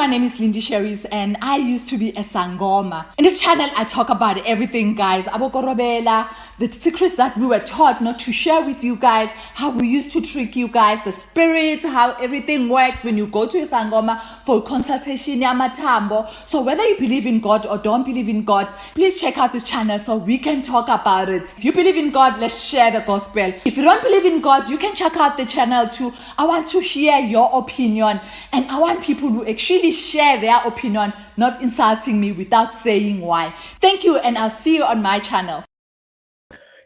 my name is Lindy Sherries and I used to be a Sangoma. In this channel, I talk about everything, guys. Abokorobela, the secrets that we were taught not to share with you guys, how we used to trick you guys, the spirits, how everything works when you go to a Sangoma for consultation, Yamatambo. So whether you believe in God or don't believe in God, please check out this channel so we can talk about it. If you believe in God, let's share the gospel. If you don't believe in God, you can check out the channel too. I want to hear your opinion, and I want people to actually share their opinion, not insulting me without saying why. Thank you, and I'll see you on my channel.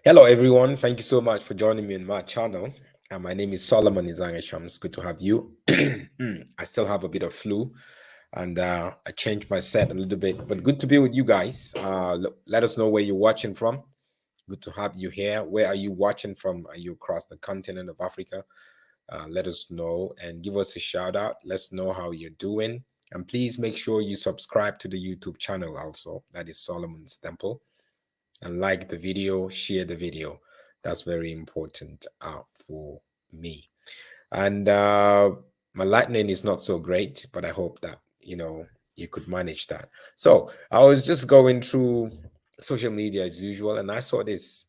Hello everyone, thank you so much for joining me on my channel. My name is Solomon Izanga. It's good to have you. I still have a bit of flu and I changed my set a little bit, but good to be with you guys. Let us know where you're watching from. Good to have you here. Where are you watching from? Are you across the continent of Africa? Let us know and give us a shout out. Let's know how you're doing. And please make sure you subscribe to the YouTube channel also. That is Solomon's Temple. And like the video, share the video. That's very important for me. And my lightning is not so great, but I hope that, you could manage that. So I was just going through social media as usual, and I saw this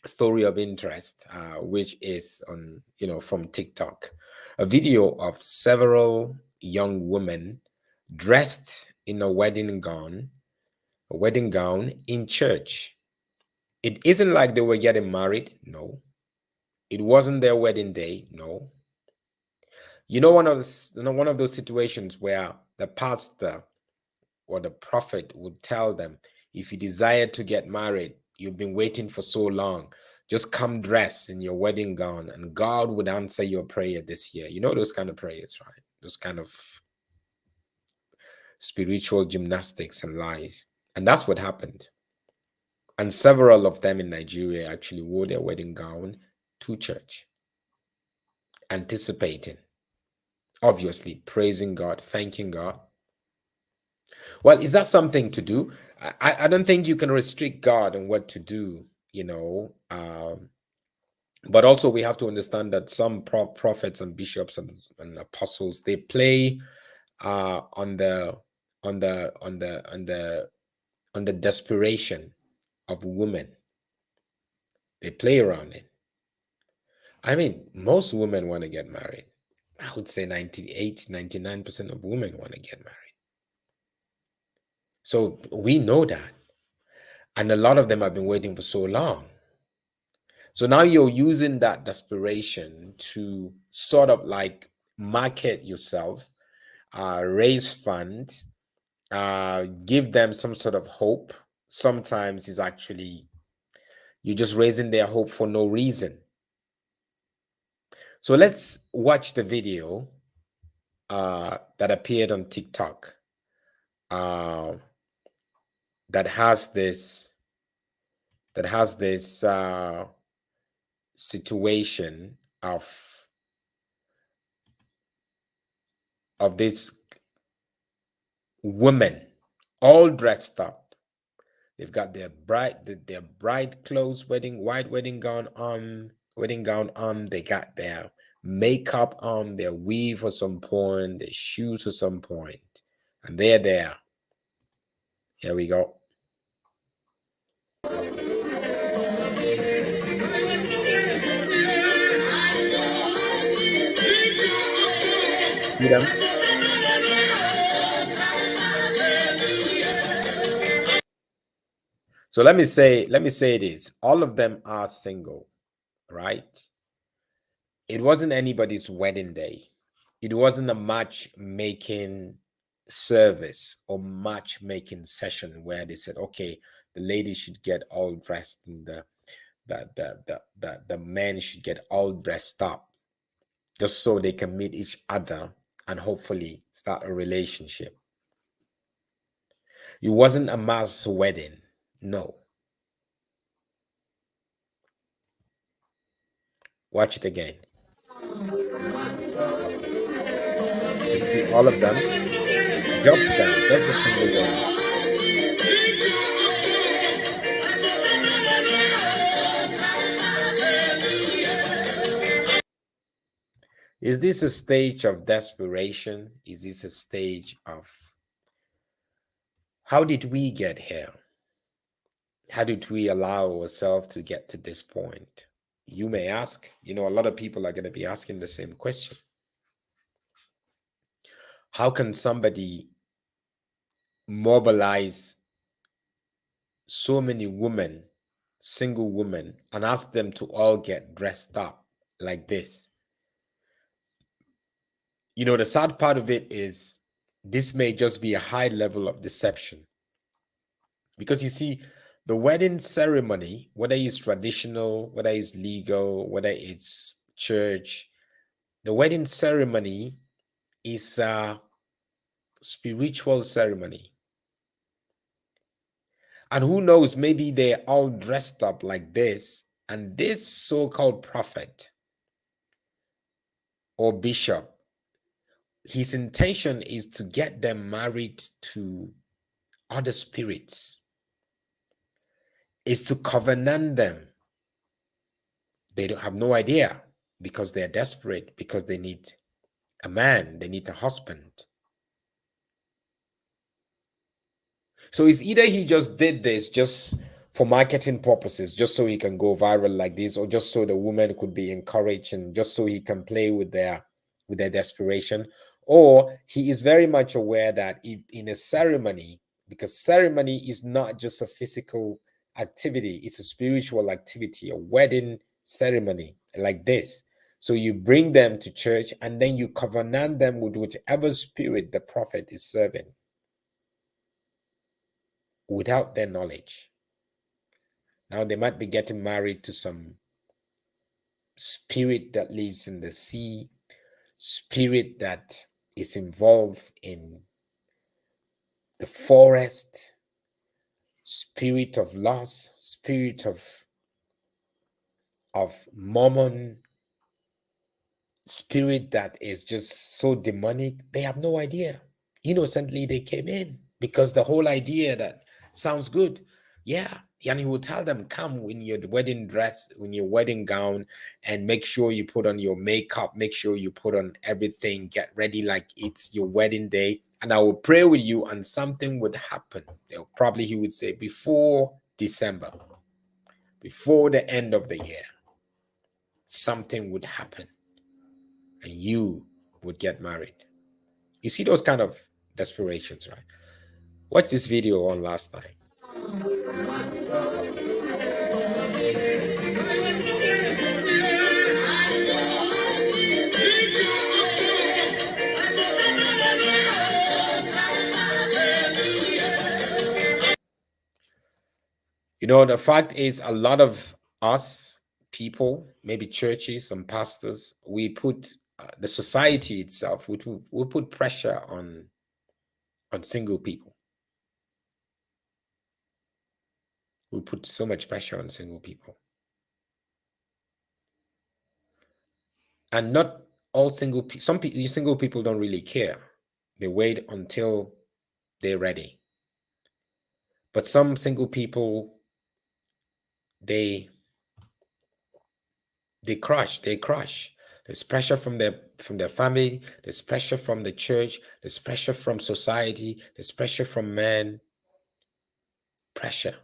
story of interest, which is on, from TikTok, a video of several young women dressed in a wedding gown in church. It isn't like they were getting married. No. It wasn't their wedding day. No. One of those situations where the pastor or the prophet would tell them, if you desire to get married, you've been waiting for so long, just come dress in your wedding gown and God would answer your prayer this year. Those kind of prayers, right? Those kind of spiritual gymnastics and lies. And that's what happened. And several of them in Nigeria actually wore their wedding gown to church, anticipating, obviously praising God, thanking God. Well, is that something to do? I don't think you can restrict God on what to do, but also we have to understand that some prophets and bishops and apostles, they play on the desperation of women. They play around it. I mean, most women want to get married. I would say 99% of women want to get married. So we know that. And a lot of them have been waiting for so long. So now you're using that desperation to sort of like market yourself, raise funds, give them some sort of hope. Sometimes it's actually, you're just raising their hope for no reason. So let's watch the video that appeared on TikTok that has this situation of this women all dressed up. They've got their bride clothes, white wedding gown on. They got their makeup on, their weave at some point, their shoes at some point, and they're there. Here we go. See them? So let me say this. All of them are single, right? It wasn't anybody's wedding day. It wasn't a matchmaking service or matchmaking session where they said, okay, the ladies should get all dressed and the men should get all dressed up just so they can meet each other and hopefully start a relationship. It wasn't a mass wedding. No. Watch it again. You see all of them. Just the single one. Is this a stage of desperation? Is this a stage of how did we get here? How did we allow ourselves to get to this point? You may ask, a lot of people are going to be asking the same question. How can somebody mobilize so many women, single women, and ask them to all get dressed up like this? The sad part of it is this may just be a high level of deception. Because you see, the wedding ceremony, whether it's traditional, whether it's legal, whether it's church, the wedding ceremony is a spiritual ceremony. And who knows, maybe they're all dressed up like this, and this so-called prophet or bishop, his intention is to get them married to other spirits, is to covenant them. They don't have no idea because they're desperate, because they need a man, they need a husband. So it's either he just did this just for marketing purposes, just so he can go viral like this, or just so the woman could be encouraged and just so he can play with their desperation, or he is very much aware that if in a ceremony, because ceremony is not just a physical activity, it's a spiritual activity, a wedding ceremony like this. So you bring them to church and then you covenant them with whichever spirit the prophet is serving without their knowledge. Now they might be getting married to some spirit that lives in the sea, spirit that is involved in the forest, spirit of loss, spirit of Mormon, spirit that is just so demonic. They have no idea. Innocently they came in because the whole idea that sounds good. Yeah. And he will tell them, come in your wedding dress, in your wedding gown, and make sure you put on your makeup, make sure you put on everything, get ready like it's your wedding day. And I will pray with you and something would happen. Probably he would say before December, before the end of the year, something would happen and you would get married. You see those kind of desperations, right? Watch this video on last time. The fact is a lot of us people, maybe churches and pastors, we put the society itself, we put pressure on single people. We put so much pressure on single people. And not all single people, some single people don't really care. They wait until they're ready. But some single people, they crush. There's pressure from their family, there's pressure from the church, there's pressure from society, there's pressure from men. Pressure.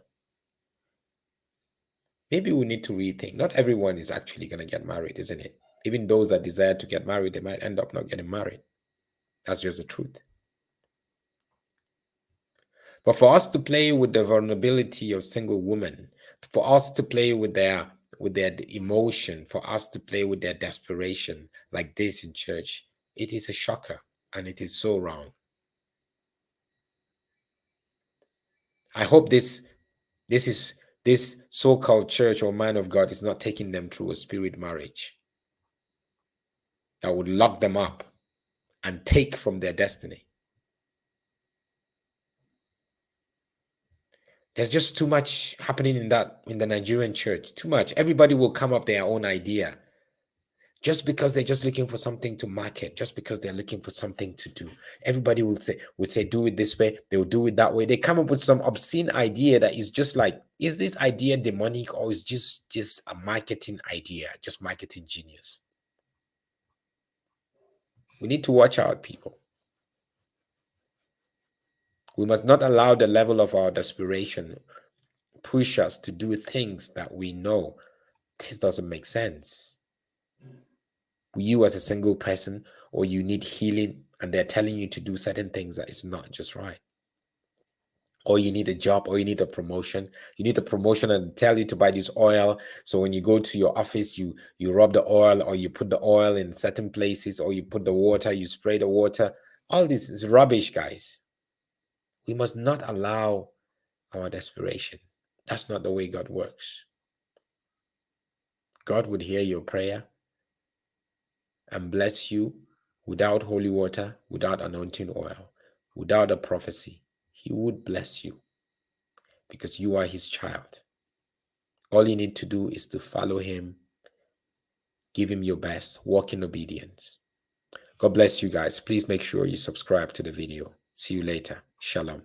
Maybe we need to rethink. Not everyone is actually going to get married, isn't it? Even those that desire to get married, they might end up not getting married. That's just the truth. But for us to play with the vulnerability of single women, for us to play with their emotion, for us to play with their desperation like this in church, it is a shocker and it is so wrong. I hope this so-called church or man of God is not taking them through a spirit marriage that would lock them up and take from their destiny. There's just too much happening in the Nigerian church. Too much. Everybody will come up their own idea. Just because they're just looking for something to market, just because they're looking for something to do. Everybody would say, do it this way, they'll do it that way. They come up with some obscene idea that is just like, is this idea demonic or is just a marketing idea, just marketing genius? We need to watch out, people. We must not allow the level of our desperation push us to do things that we know this doesn't make sense. You as a single person, or you need healing and they're telling you to do certain things that is not just right. Or you need a job, or you need a promotion. You need a promotion and tell you to buy this oil. So when you go to your office, you rub the oil, or you put the oil in certain places, or you put the water, you spray the water. All this is rubbish, guys. We must not allow our desperation. That's not the way God works. God would hear your prayer and bless you without holy water, without anointing oil, without a prophecy. He would bless you because you are his child. All you need to do is to follow him, give him your best, walk in obedience. God bless you guys. Please make sure you subscribe to the video. See you later. Shalom.